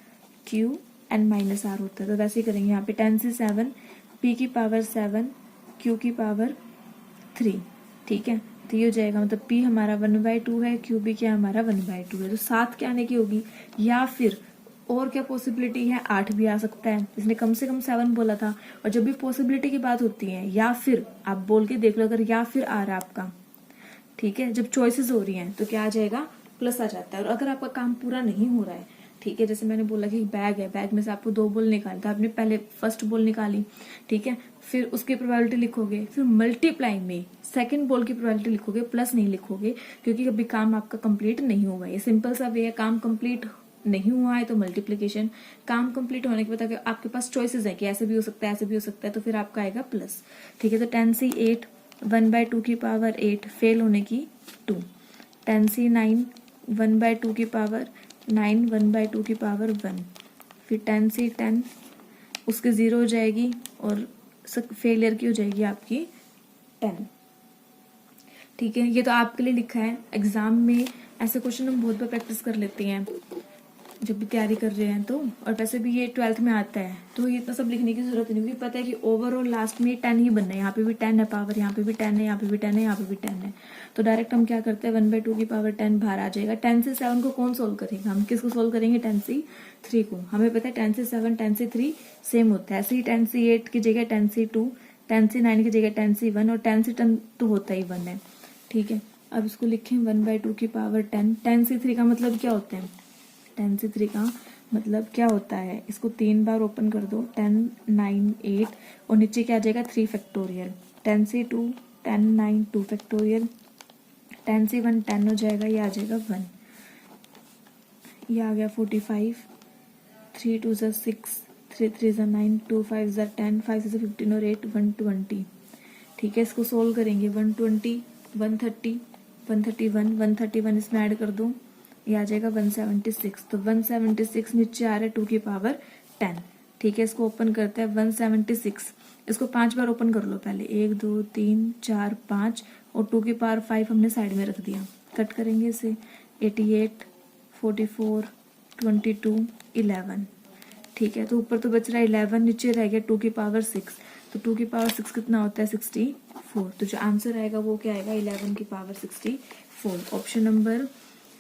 [SPEAKER 1] Q n - r होता है, तो वैसे ही करेंगे यहाँ पे 10 से 7 P⁻7 Q⁻3। ठीक है, तो ये हो जाएगा, मतलब P हमारा 1/2 है, Q भी क्या हमारा 1/2 है, तो 7 क्या आने की होगी, या फिर और क्या पॉसिबिलिटी है 8 भी आ सकता है, इसने कम से कम 7 बोला था। और जब भी पॉसिबिलिटी की बात होती है या फिर आप बोल के देख लो, अगर या फिर आ रहा है आपका, ठीक है, जब चॉइसेस हो रही हैं तो क्या आ जाएगा प्लस आ जाता है। और अगर आपका काम पूरा नहीं हो रहा है, ठीक है, जैसे मैंने बोला कि बैग है, बैग में से आपको 2 बॉल निकालना था, आपने पहले फर्स्ट बॉल निकाली, ठीक है, फिर उसकी प्रोबेबिलिटी लिखोगे, फिर मल्टीप्लाई में सेकंड बॉल की प्रोबेबिलिटी लिखोगे, प्लस नहीं लिखोगे, क्योंकि अभी काम आपका कंप्लीट नहीं हुआ है। ये सिंपल सा वे है, काम कंप्लीट नहीं हुआ है तो मल्टीप्लीकेशन, काम कंप्लीट होने के बाद अगर आपके पास चॉइसेस है कि ऐसे भी हो सकता है ऐसे भी हो सकता है, तो फिर आपका आएगा प्लस। ठीक है, तो 10 से 8 1/2 की पावर 8 फेल होने की 2, 10 से 9 1/2 की पावर 9 1/2 की पावर 1, फिर 10 से 10 उसके 0 हो जाएगी और फेलियर की हो जाएगी आपकी 10। ठीक है, ये तो आपके लिए लिखा है, एग्जाम में ऐसे क्वेश्चन हम बहुत बार प्रैक्टिस कर लेते हैं जब भी तैयारी कर रहे हैं तो, और वैसे भी ये 12th में आता है, तो ये इतना सब लिखने की जरूरत नहीं, क्योंकि पता है कि ओवरऑल लास्ट में 10 ही बनना है, यहाँ पे भी 10 है पावर, यहाँ पे भी 10 है, यहाँ पे भी 10 है, यहाँ पे भी 10 है, तो डायरेक्ट हम क्या करते हैं 1/2 की पावर 10 बाहर आ जाएगा। 10 से 7 को कौन सोल्व करेगा, हम किसको सोल्व करेंगे 10 से 3 को, हमें पता है 10 से 7 10 से 3 सेम होता है, ऐसे ही 10 से 8 की जगह 10 से 2, 10 से 9 की जगह 10 से 1, और 10 से 10 तो होता ही 1 है। ठीक है, अब इसको लिखें 1/2 की पावर 10, 10 से 3 का मतलब क्या होता है, 10 से 3 का मतलब क्या होता है, इसको 3 बार ओपन कर दो, 10 9 8, और नीचे क्या आ जाएगा 3 फैक्टोरियल, 10 से 2 10 9 2 फैक्टोरियल, 10 से 1 10 हो जाएगा, ये आ जाएगा 1, ये आ गया 45, 3 2 ज़ा 6, 3 3 ज़ा 9, 2 5 ज़ा 10, 5 से 15 और 8 120। ठीक है, इसको सोल्व करेंगे 120 130 131 131 इसमें ऐड कर दो, ये आ जाएगा 176, तो 176 नीचे आ रहा है 2 की पावर 10। ठीक है, इसको ओपन करते हैं 176, इसको 5 बार ओपन कर लो पहले, 1 2 3 4 5, और 2 की पावर 5 हमने साइड में रख दिया, कट करेंगे इसे 88 44 22 11। ठीक है, तो ऊपर तो बच रहा है 11, नीचे रह गया 2 की पावर 6, तो 2 की पावर 6 कितना होता है 64, तो जो आंसर आएगा वो क्या आएगा 11 की पावर 64। ऑप्शन नंबर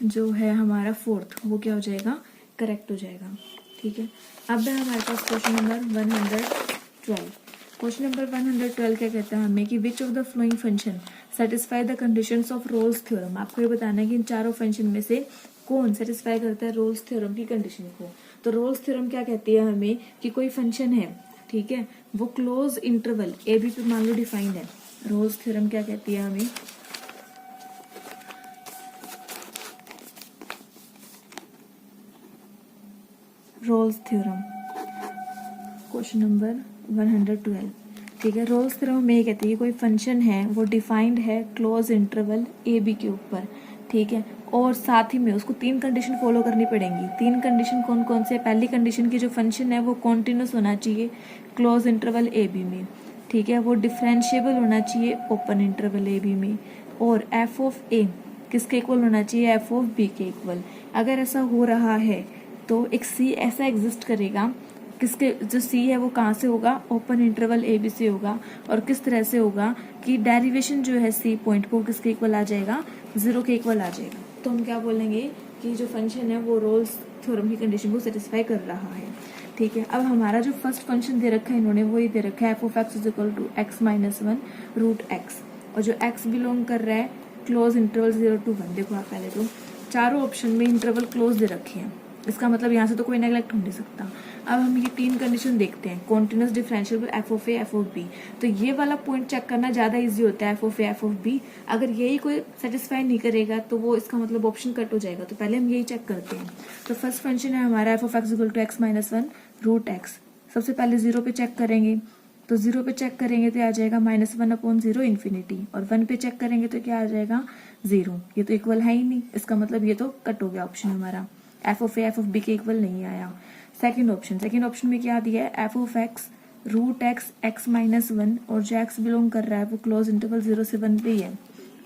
[SPEAKER 1] जो है हमारा 4th वो क्या हो जाएगा करेक्ट हो जाएगा। ठीक है, अब है हमारे पास क्वेश्चन नंबर 112। क्वेश्चन नंबर 112 क्या कहता है हमें कि which of the flowing function satisfy the conditions of Rolle's theorem. आपको ये बताना है कि इन चारों फंक्शन में से कौन सेटिस्फाई करता है रोल्स थ्योरम की कंडीशन को। तो रोल्स थ्योरम क्या कहती है हमें कि कोई फंक्शन है, ठीक है, वो क्लोज इंटरवल ए बी पे मान लो डिफाइंड है। रोल्स थ्योरम क्या कहती है हमें, रोल्स थ्योरम क्वेश्चन नंबर 112, ठीक है। रोल्स थ्योरम में ये कहती है कोई फंक्शन है वो डिफाइंड है क्लोज इंटरवल ए बी के ऊपर, ठीक है, और साथ ही में उसको 3 कंडीशन फॉलो करनी पड़ेंगी। 3 कंडीशन कौन कौन से? पहली कंडीशन की जो फंक्शन है वो कॉन्टिन्यूस होना चाहिए क्लोज इंटरवल ए बी में, ठीक है, वो डिफरेंशिएबल होना चाहिए ओपन इंटरवल ए बी में, और एफ ऑफ ए किसके इक्वल होना चाहिए? एफ ऑफ बी के इक्वल। अगर ऐसा हो रहा है तो एक सी ऐसा एग्जिस्ट करेगा, किसके, जो सी है वो कहाँ से होगा? ओपन इंटरवल ए बी से होगा। और किस तरह से होगा कि डेरिवेशन जो है सी पॉइंट को किसके इक्वल आ जाएगा? 0 के इक्वल आ जाएगा। तो हम क्या बोलेंगे कि जो फंक्शन है वो रोल्स थ्योरम की कंडीशन को सेटिस्फाई कर रहा है, ठीक है। अब हमारा जो फर्स्ट फंक्शन दे रखा है इन्होंने वो ये दे रखा है f of x is equal to x minus 1 root x, और जो एक्स बिलोंग कर रहा है क्लोज इंटरवल 0 to 1। देखो आप पहले तो चारों ऑप्शन में इंटरवल क्लोज दे रखे हैं, इसका मतलब यहाँ से तो कोई नेगलेक्ट हो नहीं सकता। अब हम ये 3 कंडीशन देखते हैं, continuous differentiable f of a f of b. तो ये वाला पॉइंट चेक करना ज़्यादा इजी होता है, f of a f of b. अगर यही कोई सेटिस्फाई नहीं करेगा तो वो इसका मतलब ऑप्शन कट हो जाएगा। तो पहले हम यही चेक करते हैं। तो फर्स्ट फंक्शन है हमारा f of x equal to x minus 1 root x. सबसे पहले 0 पे चेक करेंगे, तो 0 पे चेक करेंगे तो आ जाएगा -1/0 इन्फिनिटी, और 1 पे चेक करेंगे तो क्या आ जाएगा? 0। ये तो इक्वल है ही नहीं, इसका मतलब ये तो कट हो गया ऑप्शन हमारा, f of a f of b के इक्वल नहीं आया। सेकंड ऑप्शन में क्या दिया है? F of x root x x minus 1, और जो एक्स बिलोंग कर रहा है वो क्लोज इंटरवल 0 से 1 पे ही है,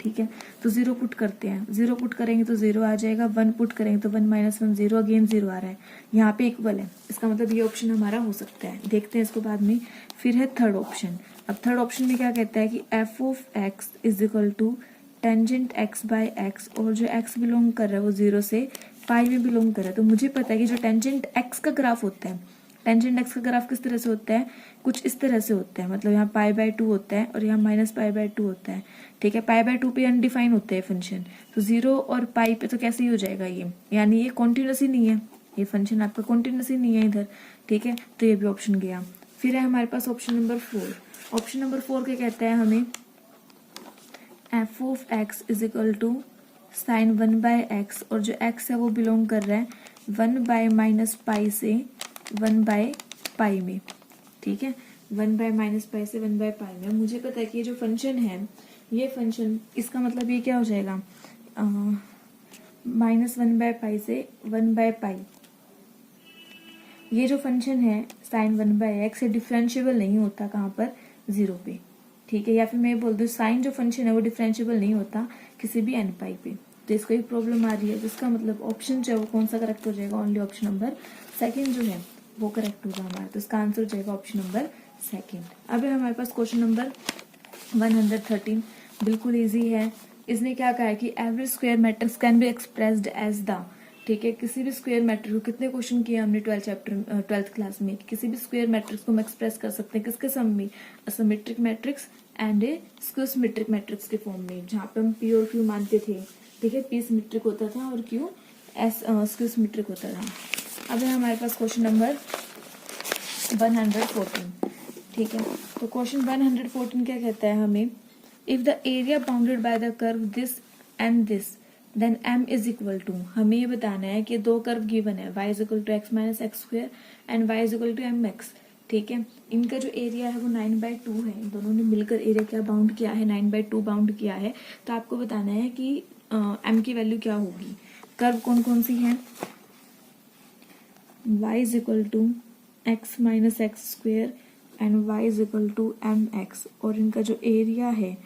[SPEAKER 1] ठीक है। तो 0 पुट करते हैं, 0 पुट करेंगे तो 0 आ जाएगा, 1 पुट करेंगे तो 1 माइनस 1 0, अगेन 0 आ रहा है, यहाँ पे इक्वल है, इसका मतलब ये ऑप्शन हमारा हो सकता है। देखते हैं इसको बाद में। फिर है थर्ड ऑप्शन। अब थर्ड ऑप्शन में क्या कहता है कि f of x is equal to tangent x by x, और जो एक्स बिलोंग कर रहा है वो 0 से पाई में बिलोंग कर रहा है। तो मुझे पता है कि जो टेंजेंट एक्स का ग्राफ होता है, टेंजेंट एक्स का ग्राफ किस तरह से होता है? कुछ इस तरह से होता है, मतलब यहाँ π/2 होता है और यहाँ -π/2 होता है, ठीक है। π/2 पे अनडिफाइन होते हैं फंक्शन, तो 0 और पाई पे तो कैसे ही हो जाएगा ये, यानी ये कॉन्टिन्यूस ही नहीं है, ये फंक्शन आपका कॉन्टिन्यूस ही नहीं है इधर, ठीक है। तो ये भी ऑप्शन गया। फिर है हमारे पास ऑप्शन नंबर 4। ऑप्शन नंबर 4 क्या कहता है हमें? F of x is equal to sine 1/x, और जो x है वो बिलोंग कर रहा है 1/-π से 1/π में, ठीक है, 1/-π से 1/π में। मुझे पता है कि ये जो फंक्शन है, ये फंक्शन, इसका मतलब ये क्या हो जाएगा? -1/π से 1/π। ये जो फंक्शन है साइन 1/x, ये डिफरेंशिएबल नहीं होता कहाँ पर? 0 पे, ठीक है। या फिर मैं बोल दूँ साइन जो फंक्शन है वो डिफरेंशिएबल नहीं होता किसी भी n पाई पे। तो इसको एक प्रॉब्लम आ रही है, जिसका मतलब ऑप्शन जो है वो कौन सा करेक्ट हो जाएगा? ओनली ऑप्शन नंबर सेकंड जो है वो करेक्ट होगा हमारा। तो इसका आंसर हो जाएगा ऑप्शन नंबर सेकंड। अब है हमारे पास क्वेश्चन नंबर 113, बिल्कुल ईजी है। इसने क्या कहा है कि every square matrix can be expressed as the, ठीक है, किसी भी स्क्वायर मैट्रिक्स को, कितने क्वेश्चन किए हमने 12th क्लास में, किसी भी स्क्वायर मैट्रिक्स को हम एक्सप्रेस कर सकते हैं किसके सम में? Symmetric matrix and A square symmetric matrix के फॉर्म में, जहाँ पे हम पी और क्यू मानते थे, ठीक है। पी सिमेट्रिक होता था और क्यू स्क्वायर सिमेट्रिक होता था। अब है हमारे पास क्वेश्चन नंबर 114, ठीक है। तो क्वेश्चन 114 क्या कहता है हमें? If the area bounded by the curve this and this then m is equal to, हमें ये बताना है कि 2 कर्व गिवन है, y is equal to x minus x square and y is equal to mx, ठीक है। इनका जो एरिया है वो 9/2 है, इन दोनों ने मिलकर एरिया क्या बाउंड किया है? 9/2 बाउंड किया है। तो आपको बताना है कि m की वैल्यू क्या होगी। कर्व कौन कौन सी है? y is equal to x minus x square and y is equal to mx, और इनका जो एरिया है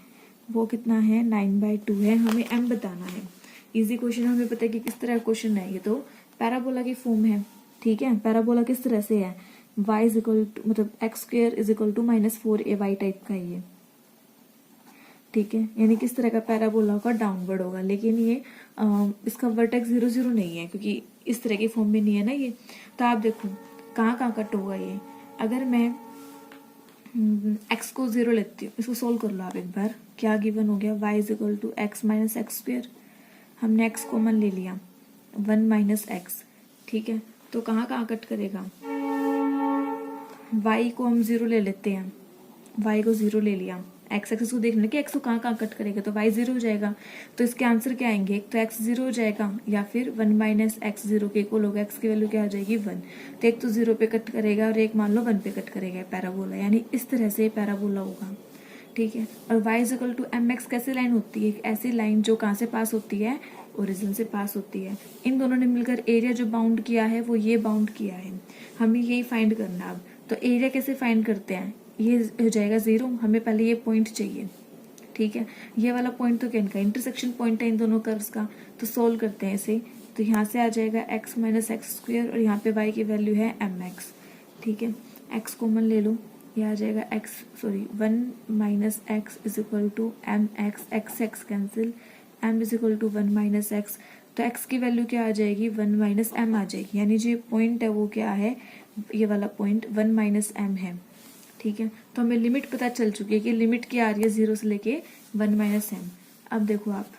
[SPEAKER 1] वो कितना है? 9/2 है। हमें m बताना है। इजी क्वेश्चन, हमें पता है कि किस तरह का क्वेश्चन है। ये तो पैराबोला की फॉर्म है, ठीक है। पैराबोला किस तरह से है? y इज इक्वल टू, मतलब x square is equal to -4ay type का ये, ठीक है। यानी किस तरह का पैराबोला होगा? डाउनवर्ड होगा। लेकिन ये इसका वर्टेक्स 0 0 नहीं है, क्योंकि इस तरह की फॉर्म में नहीं है ना ये। तो आप देखो कहाँ कहाँ कट होगा ये। अगर मैं एक्स को 0 लेती हूँ, इसको सोल्व कर लो आप एक बार। क्या गिवन हो गया, y is equal to x minus x square. हमने x कॉमन ले लिया, 1 माइनस एक्स। ठीक है, तो कहाँ कहाँ कट करेगा, y को हम 0 ले लेते हैं, y को 0 ले लिया, एक्स एक्स को देखना कि एक्स को कहाँ कहाँ कट करेगा, तो y 0 हो जाएगा। तो इसके आंसर क्या आएंगे, एक तो x 0 हो जाएगा या फिर 1 माइनस एक्स 0 के इक्वल होगा, x की वैल्यू क्या आ जाएगी 1। तो एक तो 0 पे कट करेगा और एक मान लो 1 पे कट करेगा पैराबोला, यानी इस तरह से पैराबोला होगा। ठीक है, और y is equal to m x कैसी लाइन होती है, एक ऐसी लाइन जो कहाँ से पास होती है, ओरिजिन से पास होती है। इन दोनों ने मिलकर एरिया जो बाउंड किया है वो ये बाउंड किया है, हमें यही फाइंड करना। अब तो एरिया कैसे फाइंड करते हैं, ये हो जाएगा 0, हमें पहले ये पॉइंट चाहिए। ठीक है, ये वाला पॉइंट तो क्या इनका इंटरसेक्शन पॉइंट है इन दोनों कर्व्स का। तो सोल्व करते हैं इसे, तो यहाँ से आ जाएगा x माइनस एक्स स्क्वेयर और यहाँ पे y की वैल्यू है mx। ठीक है, x कॉमन ले लो, ये आ जाएगा 1 minus x is equal to m x, x cancel, m is equal to 1 minus x. तो x की वैल्यू क्या आ जाएगी, 1 माइनस एम आ जाएगी, यानी जो पॉइंट है वो क्या है, ये वाला पॉइंट 1 माइनस एम है। ठीक है, तो हमें लिमिट पता चल चुकी है कि लिमिट क्या आ रही है 0 से लेके 1 माइनस एम। अब देखो आप,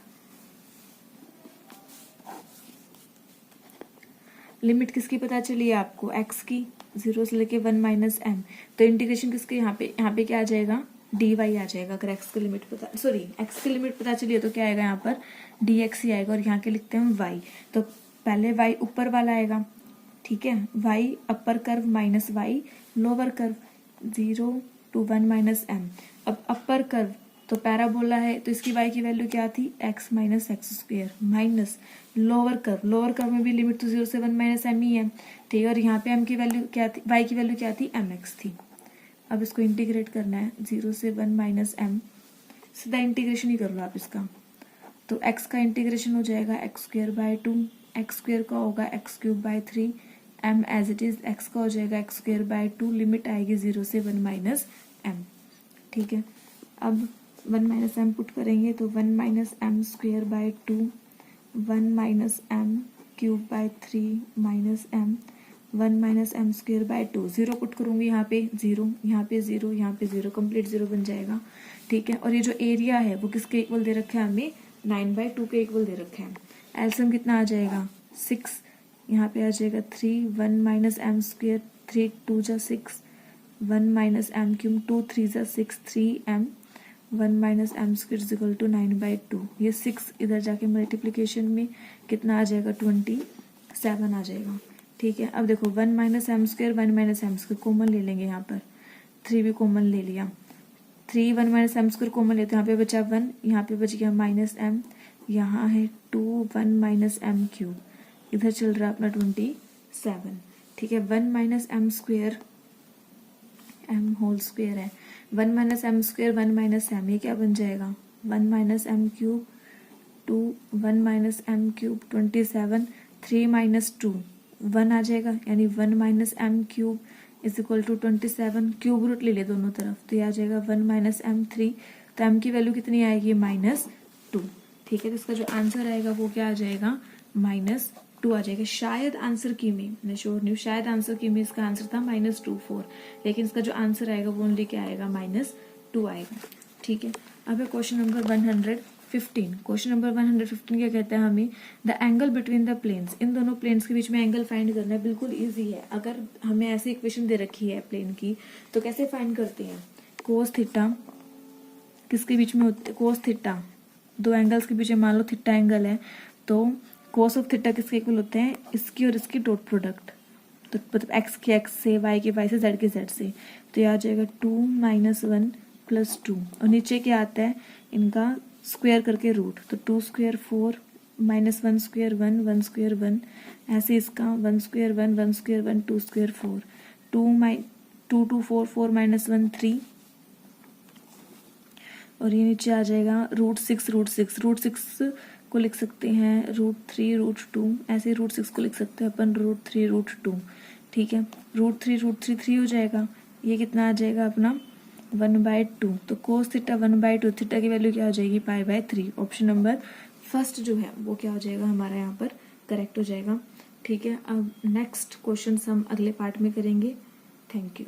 [SPEAKER 1] लिमिट किसकी पता चली है आपको, x की 0 से लेके 1 माइनस एम। तो इंटीग्रेशन किसके, यहाँ पे क्या आ जाएगा, dy आ जाएगा। अगर x की लिमिट पता, x की लिमिट पता चली है तो क्या आएगा यहाँ पर, dx ही आएगा। और यहाँ के लिखते हैं हम y, तो पहले y ऊपर वाला आएगा। ठीक है, y upper curve minus y lower curve 0 to 1 minus m. अब अपर कर्व तो पैराबोला है, तो इसकी y की वैल्यू क्या थी, x minus x square, minus lower curve में भी लिमिट तो 0 से 1 माइनस एम ही है। ठीक है, और यहाँ पे m की वैल्यू क्या थी, y की वैल्यू क्या थी, mx थी। अब इसको इंटीग्रेट करना है 0 से 1 माइनस एम, सीधा इंटीग्रेशन ही कर लो आप इसका। तो x का इंटीग्रेशन हो जाएगा x square by 2, x square का होगा x cube by 3, m as it is, x का हो जाएगा एक्स स्क्वेयर बाय 2, लिमिट आएगी 0 से 1 माइनस एम। ठीक है, अब 1 माइनस एम पुट करेंगे तो 1 minus m square by 2, 1 minus m cube by 3 minus m, 1 minus m square by 2। 0 put करूंगी यहाँ पे 0, यहाँ पे 0, यहाँ पे 0, कंप्लीट 0 बन जाएगा। ठीक है, और ये जो एरिया है वो किसके इक्वल दे रखा है हमें, 9/2 के इक्वल दे रखा है। एलसीएम कितना आ जाएगा, 6, यहाँ पे आ जाएगा 3, 1 माइनस एम स्क्वेयर, 3 2 जा 6, 1 माइनस एम क्यूब, 2 3 जा 6, 3m, 1 minus m square is equal to 9/2। ये 6 इधर जाके मल्टीप्लीकेशन में कितना आ जाएगा, 27 आ जाएगा। ठीक है, अब देखो 1 minus m square, 1 minus m square common ले लेंगे, यहाँ पर 3 भी कॉमन ले लिया, 3 1 माइनस एम स्क्वेयर कॉमन लेते हैं, यहाँ पे बचा 1, यहाँ पे बच गया माइनस एम, यहाँ है 2 1 माइनस एम क्यूब, इधर चल रहा है अपना 27। ठीक है, 1 minus m square, m whole square है, 1 minus m square 1 minus m, ये क्या बन जाएगा, 1 minus m cube, 2 1 minus m cube, 27, 3 minus 2 1 आ जाएगा, यानी 1 minus m cube is equal to 27, cube root ले ले दोनों तरफ, तो ये आ जाएगा 1 माइनस एम 3। तो एम की वैल्यू कितनी आएगी, -2। ठीक है, तो इसका जो आंसर आएगा वो क्या आ जाएगा, -2 आ जाएगा। शायद आंसर की में, मैं श्योर नहीं हूँ, शायद आंसर की में इसका आंसर था -24, लेकिन इसका जो आंसर आएगा वो ओनली क्या आएगा, -2 आएगा। ठीक है, अब है क्वेश्चन नंबर 115। क्वेश्चन नंबर 115 क्या कहता है हमें, the angle between the planes, इन दोनों प्लेन्स के बीच में एंगल फाइंड करना है। बिल्कुल इजी है, अगर हमें ऐसी इक्वेशन दे रखी है प्लेन की तो कैसे फाइंड करते हैं, कोस थीटा किसके बीच में होते, कोस थीटा दो एंगल्स के बीच में, मान लो थीटा एंगल है, तो कोस ऑफ थीटा किसके इक्वल होते हैं, इसकी और इसकी डॉट प्रोडक्ट, तो मतलब एक्स के एक्स से, वाई के वाई से, जेड के जेड से, तो ये आ जाएगा 2 - 1 + 2, और नीचे क्या आता है इनका स्क्वायर करके रूट, तो 2 स्क्वायर 4 -1 स्क्वायर 1 1 स्क्वायर 1, ऐसे इसका 1 स्क्वायर 1 1 स्क्वायर 1 2 स्क्वायर 4, 2 2 4 4 -1 3, और ये नीचे आ जाएगा √6 को लिख सकते हैं √3 √2, ऐसे √6 को लिख सकते हैं अपन √3 √2। ठीक है, √3 3 हो जाएगा, ये कितना आ जाएगा अपना 1/2। तो कोस थीटा 1/2, थीटा की वैल्यू क्या हो जाएगी, π/3। ऑप्शन नंबर फर्स्ट जो है वो क्या हो जाएगा हमारा यहाँ पर करेक्ट हो जाएगा। ठीक है, अब नेक्स्ट क्वेश्चन हम अगले पार्ट में करेंगे। Thank you.